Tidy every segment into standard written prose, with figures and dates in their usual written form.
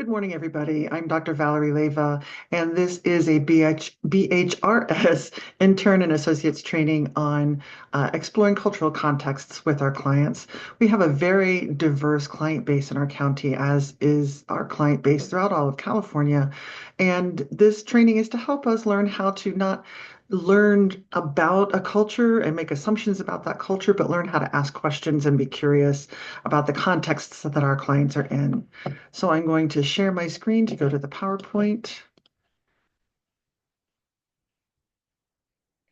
Good morning, everybody. I'm Dr. Valerie Leva, and this is a BHRS intern and associates training on exploring cultural contexts with our clients. We have a very diverse client base in our county, as is our client base throughout all of California. And this training is to help us learn how to not learn about a culture and make assumptions about that culture, but learn how to ask questions and be curious about the contexts that our clients are in. So I'm going to share my screen to go to the PowerPoint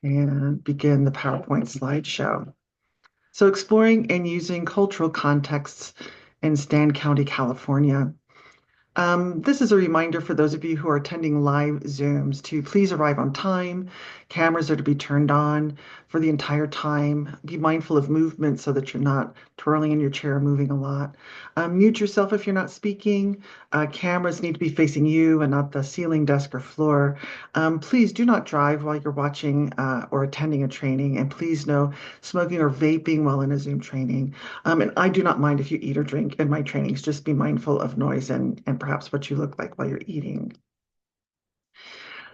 and begin the PowerPoint slideshow. So exploring and using cultural contexts in Stan County, California. This is a reminder for those of you who are attending live Zooms to please arrive on time. Cameras are to be turned on for the entire time. Be mindful of movement so that you're not twirling in your chair, moving a lot. Mute yourself if you're not speaking. Cameras need to be facing you and not the ceiling, desk, or floor. Please do not drive while you're watching or attending a training. And please no smoking or vaping while in a Zoom training. And I do not mind if you eat or drink in my trainings. Just be mindful of noise and perhaps what you look like while you're eating.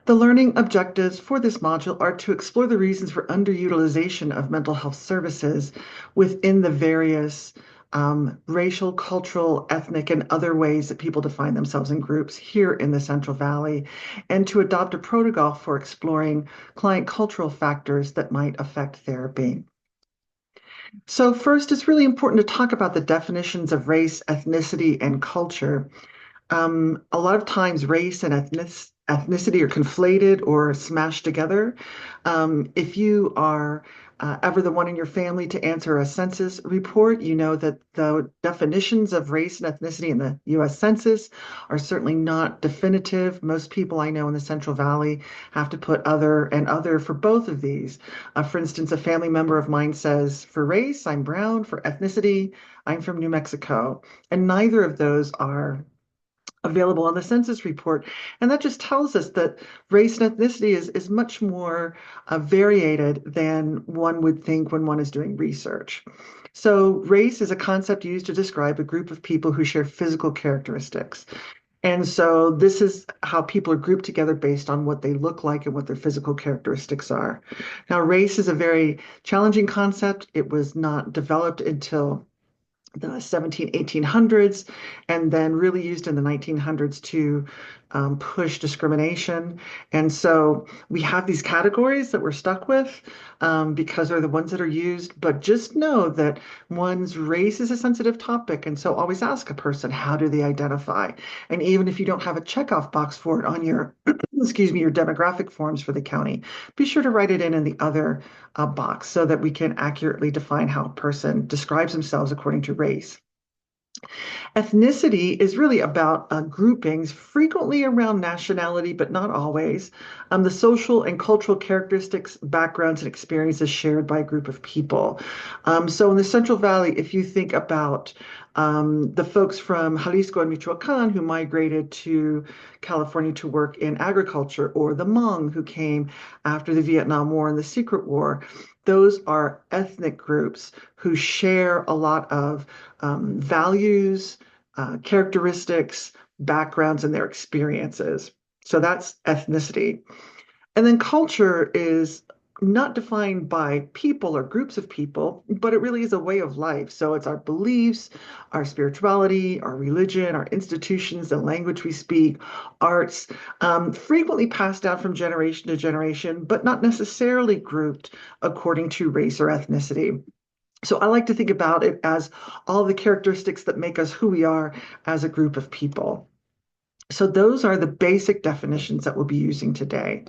The learning objectives for this module are to explore the reasons for underutilization of mental health services within the various racial, cultural, ethnic, and other ways that people define themselves in groups here in the Central Valley, and to adopt a protocol for exploring client cultural factors that might affect therapy. So first, it's really important to talk about the definitions of race, ethnicity, and culture. A lot of times race and ethnicity are conflated or smashed together. If you are ever the one in your family to answer a census report, you know that the definitions of race and ethnicity in the US Census are certainly not definitive. Most people I know in the Central Valley have to put other and other for both of these. For instance, a family member of mine says, for race, I'm brown. For ethnicity, I'm from New Mexico. And neither of those are available on the census report. And that just tells us that race and ethnicity is much more variated than one would think when one is doing research. So race is a concept used to describe a group of people who share physical characteristics. And so this is how people are grouped together based on what they look like and what their physical characteristics are. Now, race is a very challenging concept. It was not developed until the 1800s, and then really used in the 1900s to push discrimination. And so we have these categories that we're stuck with because they're the ones that are used. But just know that one's race is a sensitive topic. And so always ask a person, how do they identify? And even if you don't have a checkoff box for it on your, excuse me, your demographic forms for the county, be sure to write it in the other box so that we can accurately define how a person describes themselves according to race. Ethnicity is really about groupings, frequently around nationality, but not always. The social and cultural characteristics, backgrounds, and experiences shared by a group of people. So in the Central Valley, if you think about the folks from Jalisco and Michoacan who migrated to California to work in agriculture, or the Hmong who came after the Vietnam War and the Secret War, those are ethnic groups who share a lot of values, characteristics, backgrounds, and their experiences. So that's ethnicity. And then culture is not defined by people or groups of people, but it really is a way of life. So it's our beliefs, our spirituality, our religion, our institutions, the language we speak, arts, frequently passed down from generation to generation, but not necessarily grouped according to race or ethnicity. So I like to think about it as all the characteristics that make us who we are as a group of people. So those are the basic definitions that we'll be using today.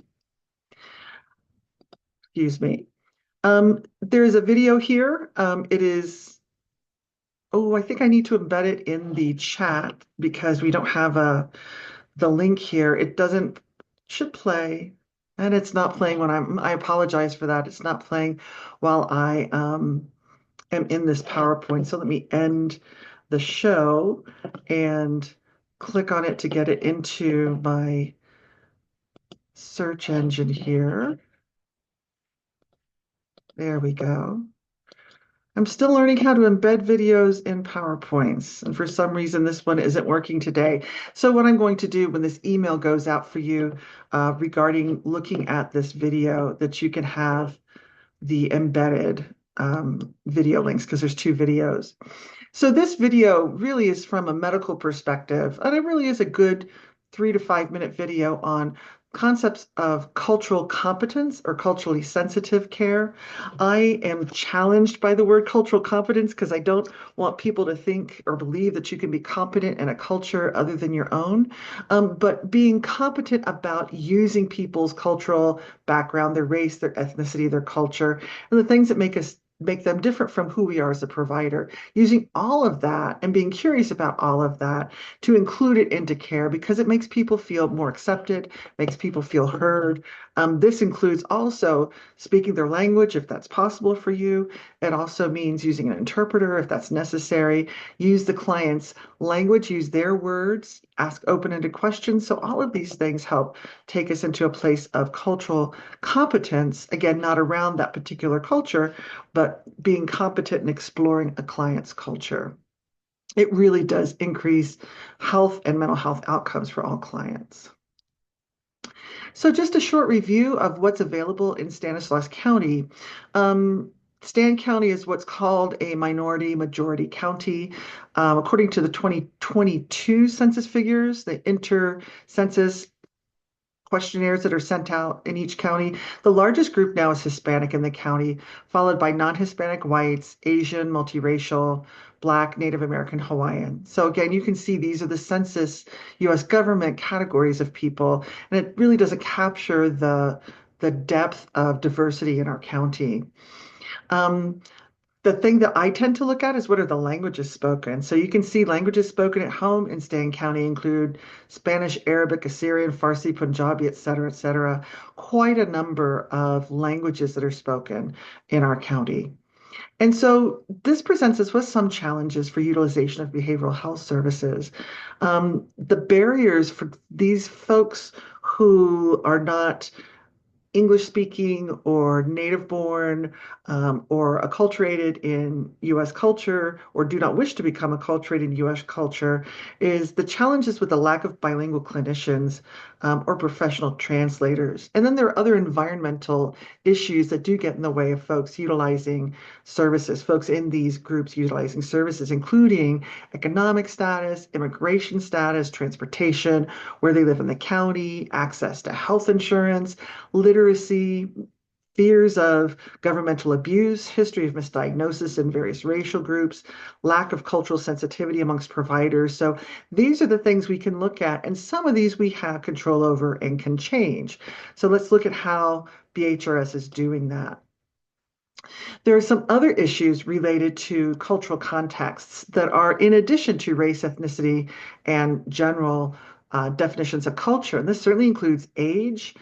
Excuse me. There is a video here. It is, oh, I think I need to embed it in the chat because we don't have the link here. It doesn't, should play, and it's not playing when I apologize for that. It's not playing while I am in this PowerPoint. So let me end the show and click on it to get it into my search engine here. There we go. I'm still learning how to embed videos in PowerPoints, and for some reason, this one isn't working today. So what I'm going to do when this email goes out for you regarding looking at this video, that you can have the embedded video links because there's two videos. So this video really is from a medical perspective, and it really is a good 3 to 5 minute video on concepts of cultural competence or culturally sensitive care. I am challenged by the word cultural competence because I don't want people to think or believe that you can be competent in a culture other than your own. But being competent about using people's cultural background, their race, their ethnicity, their culture, and the things that make them different from who we are as a provider, using all of that and being curious about all of that to include it into care because it makes people feel more accepted, makes people feel heard. This includes also speaking their language if that's possible for you. It also means using an interpreter if that's necessary. Use the client's language, use their words, ask open-ended questions. So all of these things help take us into a place of cultural competence, again, not around that particular culture, but being competent in exploring a client's culture. It really does increase health and mental health outcomes for all clients. So just a short review of what's available in Stanislaus County. Stan County is what's called a minority majority county. According to the 2022 census figures, the inter-census questionnaires that are sent out in each county. The largest group now is Hispanic in the county, followed by non-Hispanic whites, Asian, multiracial, Black, Native American, Hawaiian. So again, you can see these are the census US government categories of people, and it really doesn't capture the depth of diversity in our county. Um, the thing that I tend to look at is what are the languages spoken. So you can see languages spoken at home in Stan County include Spanish, Arabic, Assyrian, Farsi, Punjabi, et cetera, et cetera. Quite a number of languages that are spoken in our county. And so this presents us with some challenges for utilization of behavioral health services. The barriers for these folks who are not English speaking or native born or acculturated in US culture or do not wish to become acculturated in US culture is the challenges with the lack of bilingual clinicians or professional translators. And then there are other environmental issues that do get in the way of folks utilizing services, folks in these groups utilizing services, including economic status, immigration status, transportation, where they live in the county, access to health insurance, literacy, fears of governmental abuse, history of misdiagnosis in various racial groups, lack of cultural sensitivity amongst providers. So these are the things we can look at, and some of these we have control over and can change. So let's look at how BHRS is doing that. There are some other issues related to cultural contexts that are in addition to race, ethnicity, and general definitions of culture. And this certainly includes age,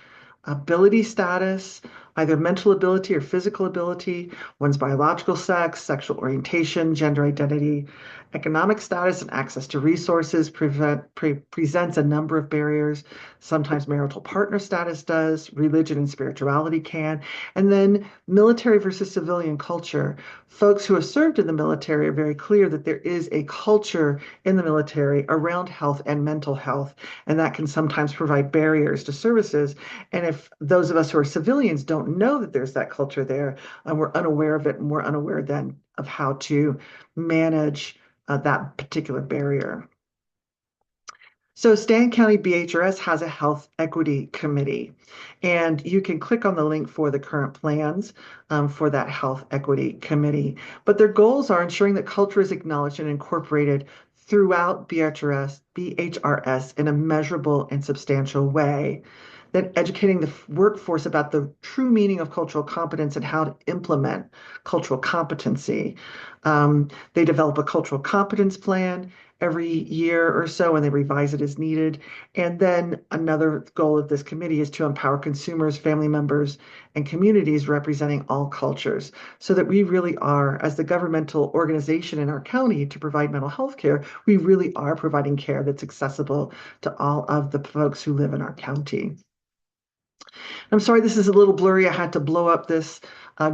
ability status, either mental ability or physical ability, one's biological sex, sexual orientation, gender identity, economic status, and access to resources presents a number of barriers. Sometimes marital partner status does, religion and spirituality can, and then military versus civilian culture. Folks who have served in the military are very clear that there is a culture in the military around health and mental health, and that can sometimes provide barriers to services. And if those of us who are civilians don't know that there's that culture there, and we're unaware of it, and we're unaware then of how to manage that particular barrier. So Stan County BHRS has a health equity committee, and you can click on the link for the current plans for that health equity committee. But their goals are ensuring that culture is acknowledged and incorporated throughout BHRS in a measurable and substantial way, then educating the workforce about the true meaning of cultural competence and how to implement cultural competency. They develop a cultural competence plan every year or so, and they revise it as needed. And then another goal of this committee is to empower consumers, family members, and communities representing all cultures so that we really are, as the governmental organization in our county to provide mental health care, we really are providing care that's accessible to all of the folks who live in our county. I'm sorry, this is a little blurry. I had to blow up this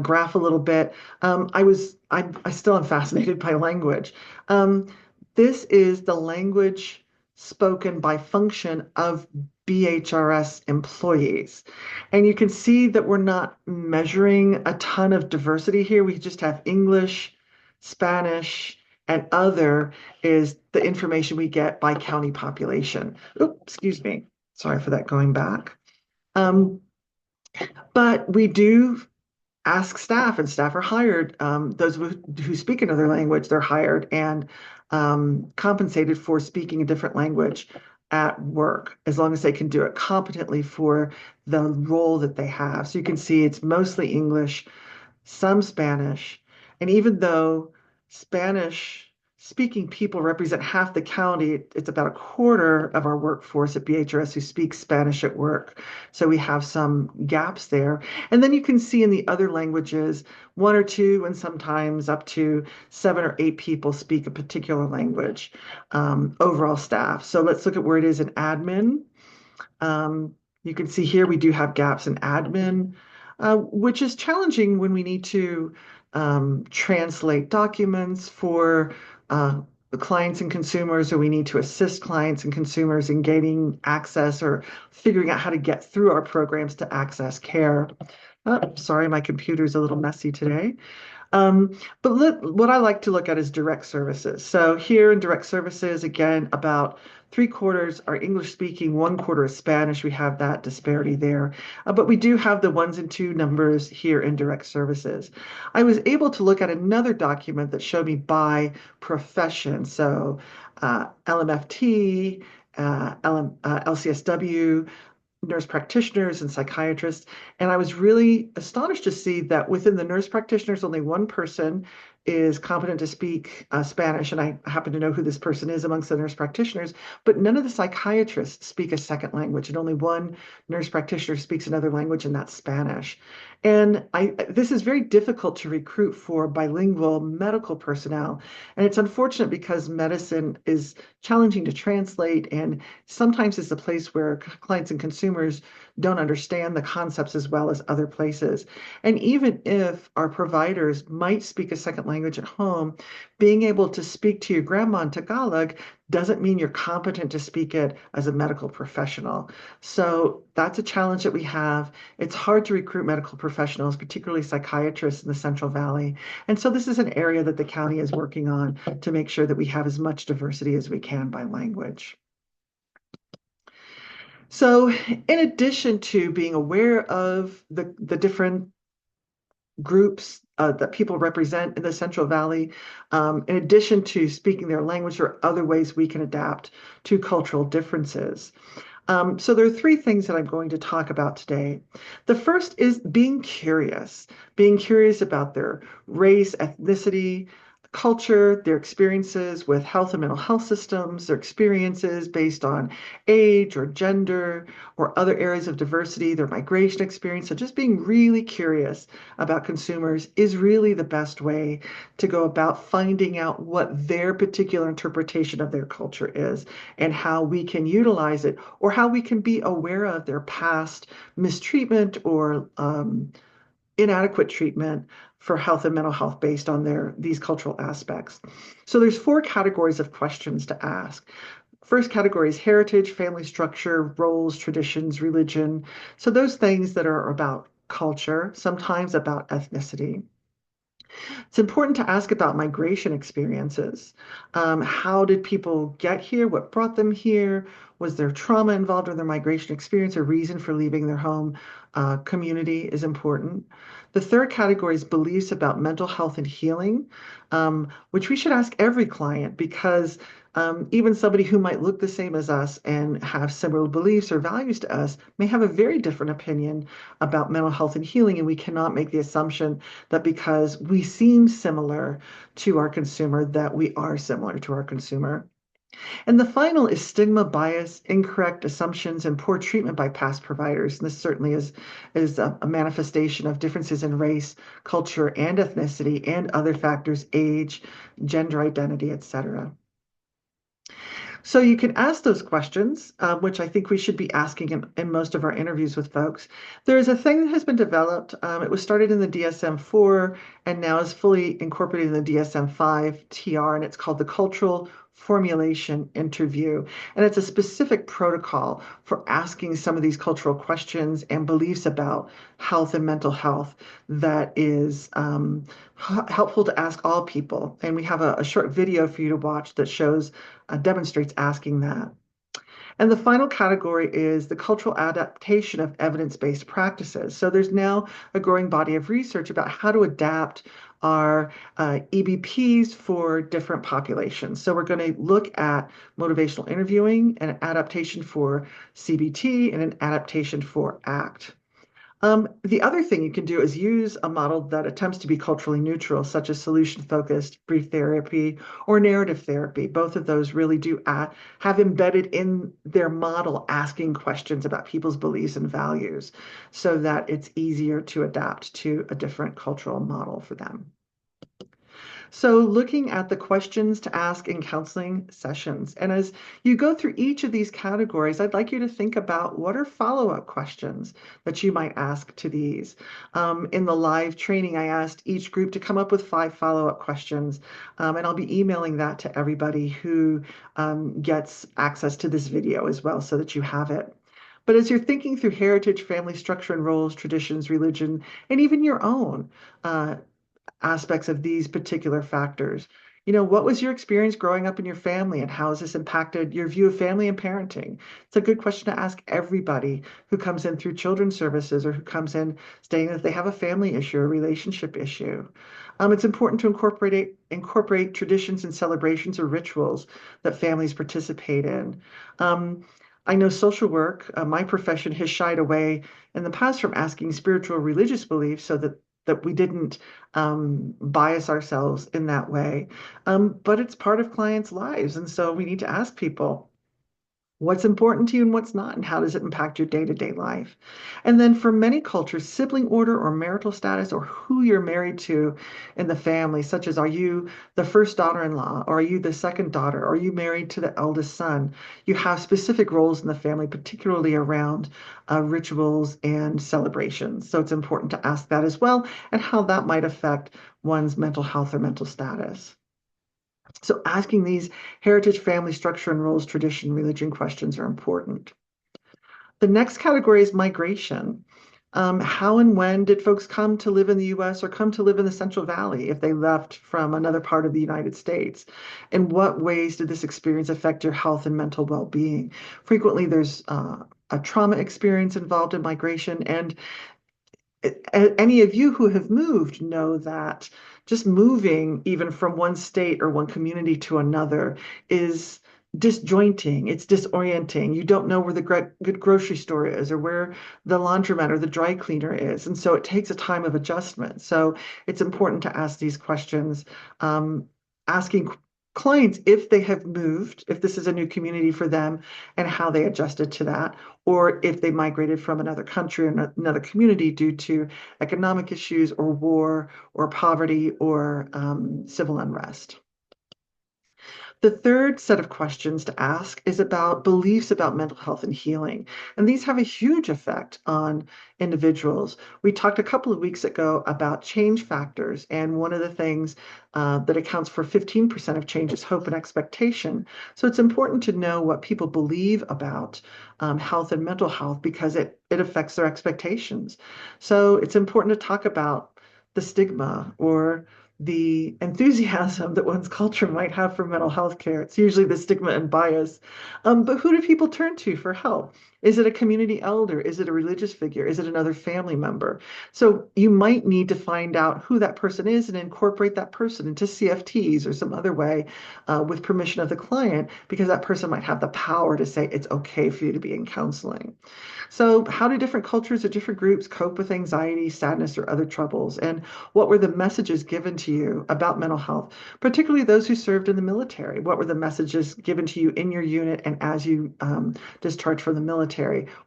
graph a little bit. I still am fascinated by language. Um, this is the language spoken by function of BHRS employees. And you can see that we're not measuring a ton of diversity here. We just have English, Spanish, and other is the information we get by county population. Oops, excuse me. Sorry for that going back. Um, but we do ask staff, and staff are hired. Those who speak another language, they're hired and compensated for speaking a different language at work, as long as they can do it competently for the role that they have. So you can see it's mostly English, some Spanish, and even though Spanish speaking people represent half the county, it's about a quarter of our workforce at BHRS who speaks Spanish at work. So we have some gaps there. And then you can see in the other languages, one or two, and sometimes up to 7 or 8 people speak a particular language, overall staff. So let's look at where it is in admin. Um, you can see here we do have gaps in admin, which is challenging when we need to translate documents for the clients and consumers, or we need to assist clients and consumers in gaining access or figuring out how to get through our programs to access care. Sorry, my computer's a little messy today. What I like to look at is direct services. So here in direct services, again, about 3/4 are English speaking, 1/4 is Spanish. We have that disparity there. But we do have the ones and two numbers here in direct services. I was able to look at another document that showed me by profession. So LMFT, LCSW, nurse practitioners and psychiatrists. And I was really astonished to see that within the nurse practitioners, only one person is competent to speak Spanish. And I happen to know who this person is amongst the nurse practitioners, but none of the psychiatrists speak a second language. And only one nurse practitioner speaks another language, and that's Spanish. And this is very difficult to recruit for bilingual medical personnel. And it's unfortunate because medicine is challenging to translate and sometimes is a place where clients and consumers don't understand the concepts as well as other places. And even if our providers might speak a second language at home, being able to speak to your grandma in Tagalog doesn't mean you're competent to speak it as a medical professional. So that's a challenge that we have. It's hard to recruit medical professionals, particularly psychiatrists in the Central Valley. And so this is an area that the county is working on to make sure that we have as much diversity as we can by language. So in addition to being aware of the different groups that people represent in the Central Valley, in addition to speaking their language, there are other ways we can adapt to cultural differences. So there are 3 things that I'm going to talk about today. The first is being curious about their race, ethnicity, culture, their experiences with health and mental health systems, their experiences based on age or gender or other areas of diversity, their migration experience. So just being really curious about consumers is really the best way to go about finding out what their particular interpretation of their culture is and how we can utilize it, or how we can be aware of their past mistreatment or inadequate treatment for health and mental health based on these cultural aspects. So there's 4 categories of questions to ask. First category is heritage, family structure, roles, traditions, religion. So those things that are about culture, sometimes about ethnicity. It's important to ask about migration experiences. How did people get here? What brought them here? Was there trauma involved in their migration experience? A reason for leaving their home community is important. The third category is beliefs about mental health and healing, which we should ask every client because even somebody who might look the same as us and have similar beliefs or values to us may have a very different opinion about mental health and healing. And we cannot make the assumption that because we seem similar to our consumer, that we are similar to our consumer. And the final is stigma, bias, incorrect assumptions, and poor treatment by past providers. And this certainly is a manifestation of differences in race, culture, and ethnicity, and other factors, age, gender identity, etc. So you can ask those questions, which I think we should be asking in most of our interviews with folks. There is a thing that has been developed. It was started in the DSM-4 and now is fully incorporated in the DSM-5 TR, and it's called the Cultural Formulation Interview. And it's a specific protocol for asking some of these cultural questions and beliefs about health and mental health that is helpful to ask all people. And we have a short video for you to watch that shows demonstrates asking that. And the final category is the cultural adaptation of evidence-based practices. So there's now a growing body of research about how to adapt our EBPs for different populations. So we're going to look at motivational interviewing and an adaptation for CBT and an adaptation for ACT. The other thing you can do is use a model that attempts to be culturally neutral, such as solution-focused brief therapy or narrative therapy. Both of those really do have embedded in their model asking questions about people's beliefs and values so that it's easier to adapt to a different cultural model for them. So looking at the questions to ask in counseling sessions. And as you go through each of these categories, I'd like you to think about what are follow-up questions that you might ask to these. In the live training, I asked each group to come up with 5 follow-up questions. And I'll be emailing that to everybody who gets access to this video as well so that you have it. But as you're thinking through heritage, family structure and roles, traditions, religion, and even your own, aspects of these particular factors. What was your experience growing up in your family and how has this impacted your view of family and parenting? It's a good question to ask everybody who comes in through children's services or who comes in stating that they have a family issue or relationship issue. It's important to incorporate traditions and celebrations or rituals that families participate in. I know social work, my profession, has shied away in the past from asking spiritual or religious beliefs so that we didn't bias ourselves in that way. But it's part of clients' lives. And so we need to ask people, what's important to you and what's not, and how does it impact your day-to-day life? And then for many cultures, sibling order or marital status or who you're married to in the family, such as are you the first daughter-in-law, or are you the second daughter, or are you married to the eldest son? You have specific roles in the family, particularly around rituals and celebrations. So it's important to ask that as well, and how that might affect one's mental health or mental status. So asking these heritage, family structure, and roles, tradition, religion questions are important. The next category is migration. How and when did folks come to live in the US or come to live in the Central Valley if they left from another part of the United States? In what ways did this experience affect your health and mental well-being? Frequently, there's a trauma experience involved in migration, and any of you who have moved know that just moving even from one state or one community to another is disjointing, it's disorienting. You don't know where the good grocery store is or where the laundromat or the dry cleaner is. And so it takes a time of adjustment. So it's important to ask these questions, asking clients if they have moved, if this is a new community for them, and how they adjusted to that, or if they migrated from another country or another community due to economic issues or war or poverty or civil unrest. The third set of questions to ask is about beliefs about mental health and healing. And these have a huge effect on individuals. We talked a couple of weeks ago about change factors, and one of the things that accounts for 15% of change is hope and expectation. So it's important to know what people believe about health and mental health because it affects their expectations. So it's important to talk about the stigma or the enthusiasm that one's culture might have for mental health care. It's usually the stigma and bias. But who do people turn to for help? Is it a community elder? Is it a religious figure? Is it another family member? So you might need to find out who that person is and incorporate that person into CFTs or some other way with permission of the client, because that person might have the power to say it's okay for you to be in counseling. So how do different cultures or different groups cope with anxiety, sadness, or other troubles? And what were the messages given to you about mental health, particularly those who served in the military? What were the messages given to you in your unit and as you discharged from the military?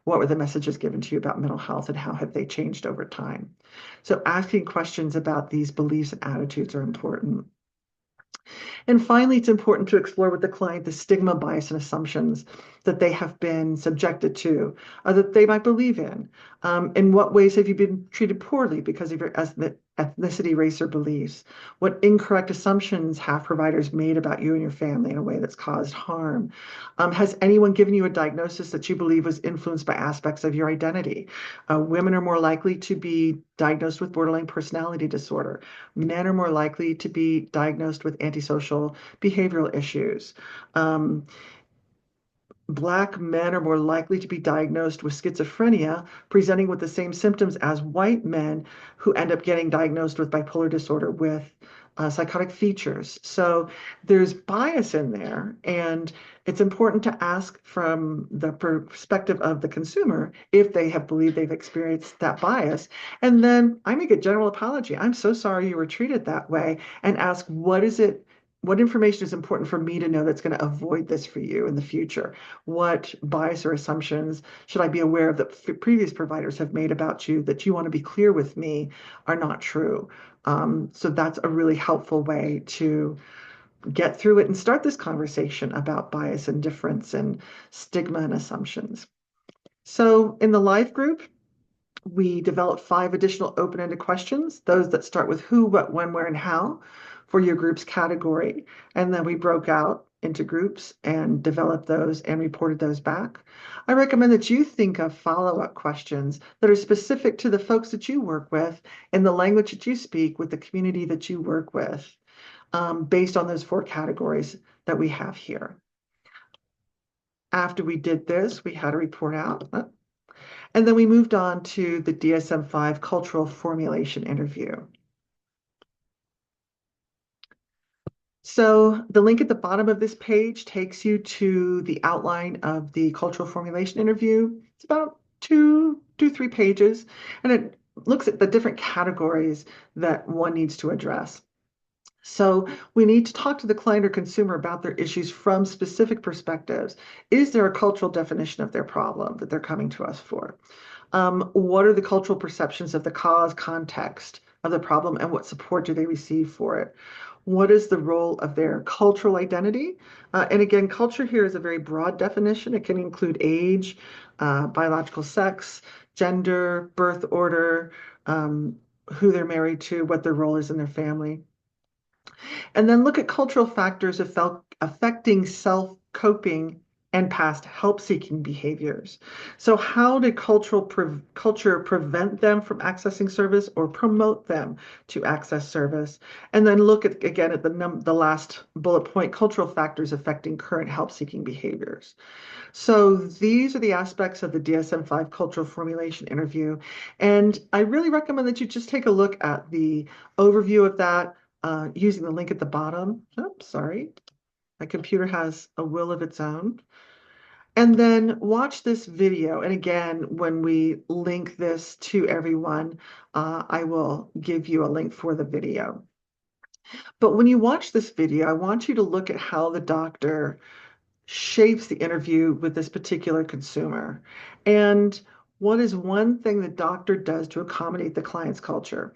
What were the messages given to you about mental health and how have they changed over time? So asking questions about these beliefs and attitudes are important. And finally, it's important to explore with the client the stigma, bias, and assumptions that they have been subjected to, that they might believe in. In what ways have you been treated poorly because of your ethnicity, race, or beliefs? What incorrect assumptions have providers made about you and your family in a way that's caused harm? Has anyone given you a diagnosis that you believe was influenced by aspects of your identity? Women are more likely to be diagnosed with borderline personality disorder. Men are more likely to be diagnosed with antisocial behavioral issues. Um, Black men are more likely to be diagnosed with schizophrenia, presenting with the same symptoms as white men who end up getting diagnosed with bipolar disorder with psychotic features. So there's bias in there, and it's important to ask from the perspective of the consumer if they have believed they've experienced that bias. And then I make a general apology. I'm so sorry you were treated that way, and ask what information is important for me to know that's going to avoid this for you in the future? What bias or assumptions should I be aware of that previous providers have made about you that you want to be clear with me are not true? So that's a really helpful way to get through it and start this conversation about bias and difference and stigma and assumptions. So in the live group, we developed 5 additional open-ended questions, those that start with who, what, when, where, and how for your group's category. And then we broke out into groups and developed those and reported those back. I recommend that you think of follow-up questions that are specific to the folks that you work with in the language that you speak with the community that you work with, based on those 4 categories that we have here. After we did this, we had a report out. And then we moved on to the DSM-5 cultural formulation interview. So the link at the bottom of this page takes you to the outline of the cultural formulation interview. It's about 3 pages, and it looks at the different categories that one needs to address. So we need to talk to the client or consumer about their issues from specific perspectives. Is there a cultural definition of their problem that they're coming to us for? What are the cultural perceptions of the cause, context of the problem, and what support do they receive for it? What is the role of their cultural identity? And again, culture here is a very broad definition. It can include age, biological sex, gender, birth order, who they're married to, what their role is in their family. And then look at cultural factors affecting self-coping and past help-seeking behaviors. So how did culture prevent them from accessing service or promote them to access service? And then look at, again, at the last bullet point, cultural factors affecting current help-seeking behaviors. So these are the aspects of the DSM-5 cultural formulation interview. And I really recommend that you just take a look at the overview of that using the link at the bottom. Oops, sorry. My computer has a will of its own. And then watch this video. And again, when we link this to everyone, I will give you a link for the video. But when you watch this video, I want you to look at how the doctor shapes the interview with this particular consumer. And what is one thing the doctor does to accommodate the client's culture?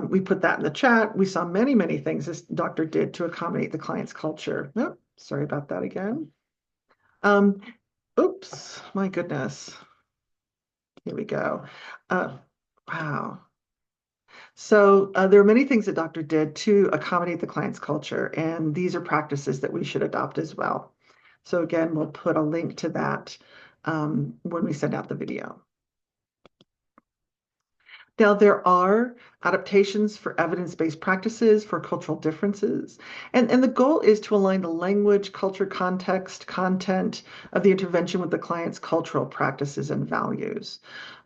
We put that in the chat. We saw many, many things this doctor did to accommodate the client's culture. Oh, sorry about that again. Oops, my goodness. Here we go. Wow. So there are many things the doctor did to accommodate the client's culture, and these are practices that we should adopt as well. So again, we'll put a link to that when we send out the video. Now, there are adaptations for evidence-based practices for cultural differences, and the goal is to align the language, culture, context, content of the intervention with the client's cultural practices and values.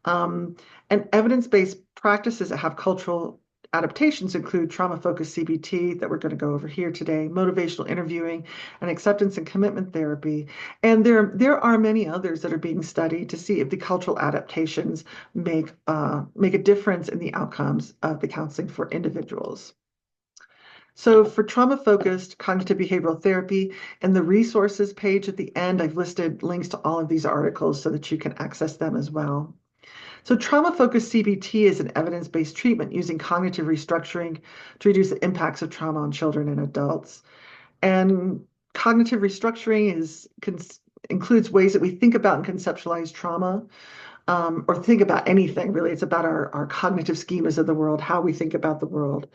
And evidence-based practices that have cultural adaptations include trauma-focused CBT that we're going to go over here today, motivational interviewing, and acceptance and commitment therapy. And there are many others that are being studied to see if the cultural adaptations make a difference in the outcomes of the counseling for individuals. So for trauma-focused cognitive behavioral therapy, in the resources page at the end, I've listed links to all of these articles so that you can access them as well. So trauma-focused CBT is an evidence-based treatment using cognitive restructuring to reduce the impacts of trauma on children and adults. And cognitive restructuring includes ways that we think about and conceptualize trauma, or think about anything really. It's about our cognitive schemas of the world, how we think about the world.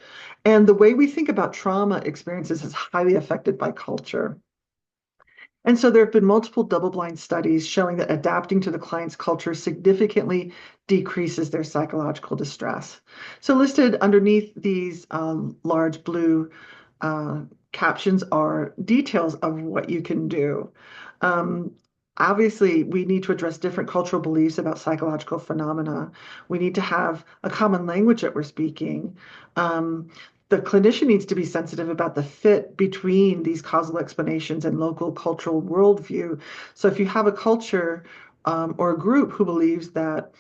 And the way we think about trauma experiences is highly affected by culture. And so there have been multiple double-blind studies showing that adapting to the client's culture significantly decreases their psychological distress. So listed underneath these large blue uh, captions are details of what you can do. Um, Obviously, we need to address different cultural beliefs about psychological phenomena. We need to have a common language that we're speaking. Um, the clinician needs to be sensitive about the fit between these causal explanations and local cultural worldview. So if you have a culture or a group who believes that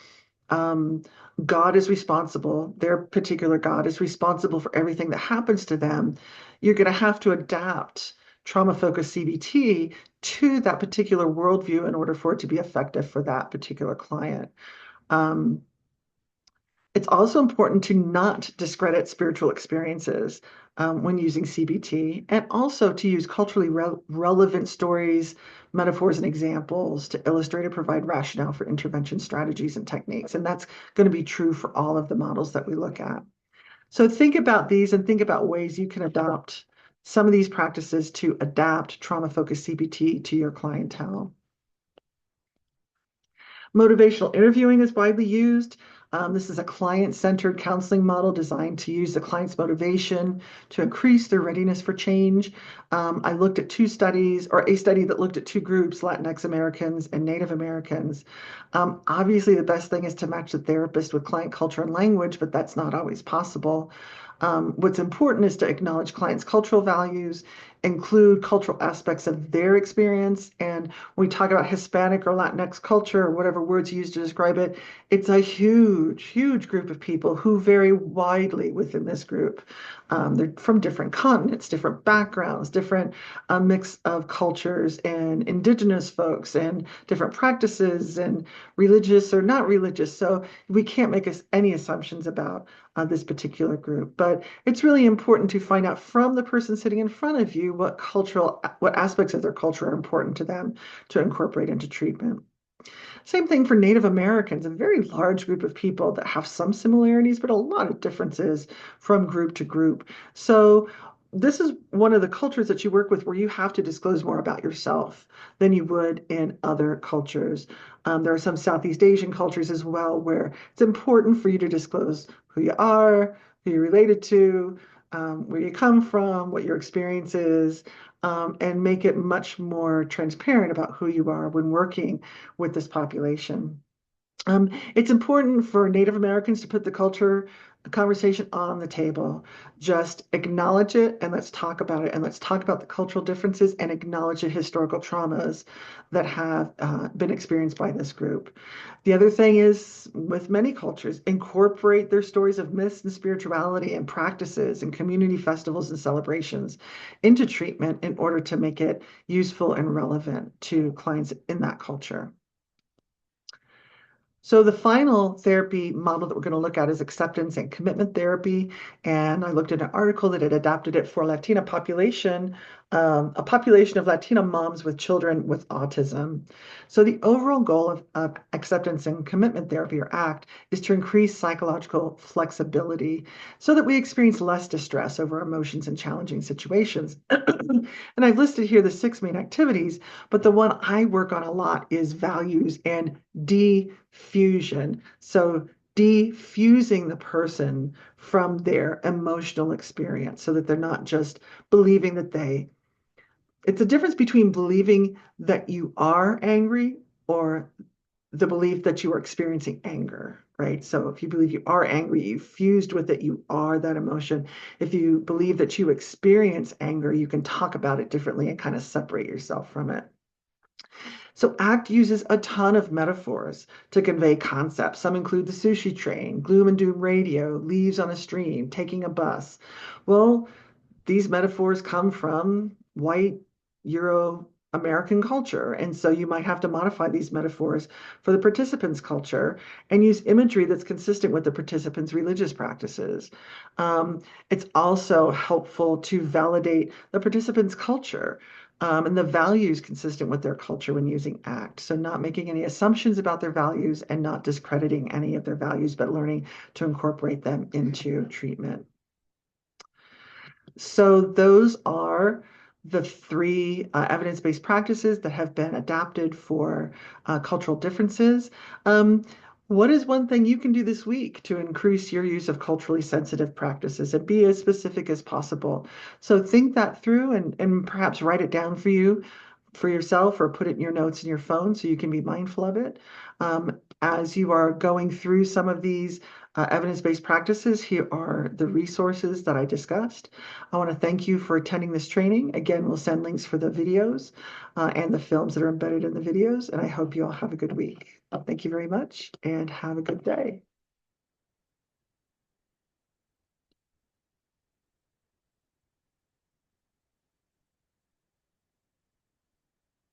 um, God is responsible, their particular God is responsible for everything that happens to them, you're going to have to adapt trauma-focused CBT to that particular worldview in order for it to be effective for that particular client. Um, it's also important to not discredit spiritual experiences when using CBT, and also to use culturally relevant stories, metaphors, and examples to illustrate or provide rationale for intervention strategies and techniques. And that's going to be true for all of the models that we look at. So think about these and think about ways you can adopt some of these practices to adapt trauma-focused CBT to your clientele. Motivational interviewing is widely used. This is a client-centered counseling model designed to use the client's motivation to increase their readiness for change. I looked at two studies, or a study that looked at two groups, Latinx Americans and Native Americans. Obviously, the best thing is to match the therapist with client culture and language, but that's not always possible. What's important is to acknowledge clients' cultural values, include cultural aspects of their experience. And when we talk about Hispanic or Latinx culture, or whatever words you use to describe it, it's a huge, huge group of people who vary widely within this group. They're from different continents, different backgrounds, different mix of cultures and indigenous folks and different practices and religious or not religious. So we can't make any assumptions about this particular group. But it's really important to find out from the person sitting in front of you what aspects of their culture are important to them to incorporate into treatment. Same thing for Native Americans, a very large group of people that have some similarities, but a lot of differences from group to group. So this is one of the cultures that you work with where you have to disclose more about yourself than you would in other cultures. There are some Southeast Asian cultures as well where it's important for you to disclose who you are, who you're related to, where you come from, what your experience is, and make it much more transparent about who you are when working with this population. It's important for Native Americans to put the culture conversation on the table. Just acknowledge it and let's talk about it. And let's talk about the cultural differences and acknowledge the historical traumas that have been experienced by this group. The other thing is, with many cultures, incorporate their stories of myths and spirituality and practices and community festivals and celebrations into treatment in order to make it useful and relevant to clients in that culture. So the final therapy model that we're going to look at is acceptance and commitment therapy. And I looked at an article that had adapted it for a Latina population, a population of Latina moms with children with autism. So the overall goal of acceptance and commitment therapy, or ACT, is to increase psychological flexibility so that we experience less distress over emotions in challenging situations. And I've listed here the 6 main activities, but the one I work on a lot is values and diffusion. So defusing the person from their emotional experience so that they're not just believing that it's a difference between believing that you are angry or the belief that you are experiencing anger, right? So if you believe you are angry, you fused with it, you are that emotion. If you believe that you experience anger, you can talk about it differently and kind of separate yourself from it. So ACT uses a ton of metaphors to convey concepts. Some include the sushi train, gloom and doom radio, leaves on a stream, taking a bus. Well, these metaphors come from white Euro American culture. And so you might have to modify these metaphors for the participants' culture and use imagery that's consistent with the participants' religious practices. It's also helpful to validate the participants' culture. And the values consistent with their culture when using ACT. So, not making any assumptions about their values and not discrediting any of their values, but learning to incorporate them into treatment. So those are the three evidence-based practices that have been adapted for cultural differences. What is one thing you can do this week to increase your use of culturally sensitive practices and be as specific as possible? So think that through and perhaps write it down for yourself or put it in your notes in your phone so you can be mindful of it. As you are going through some of these evidence-based practices, here are the resources that I discussed. I want to thank you for attending this training. Again, we'll send links for the videos and the films that are embedded in the videos, and I hope you all have a good week. Thank you very much and have a good day.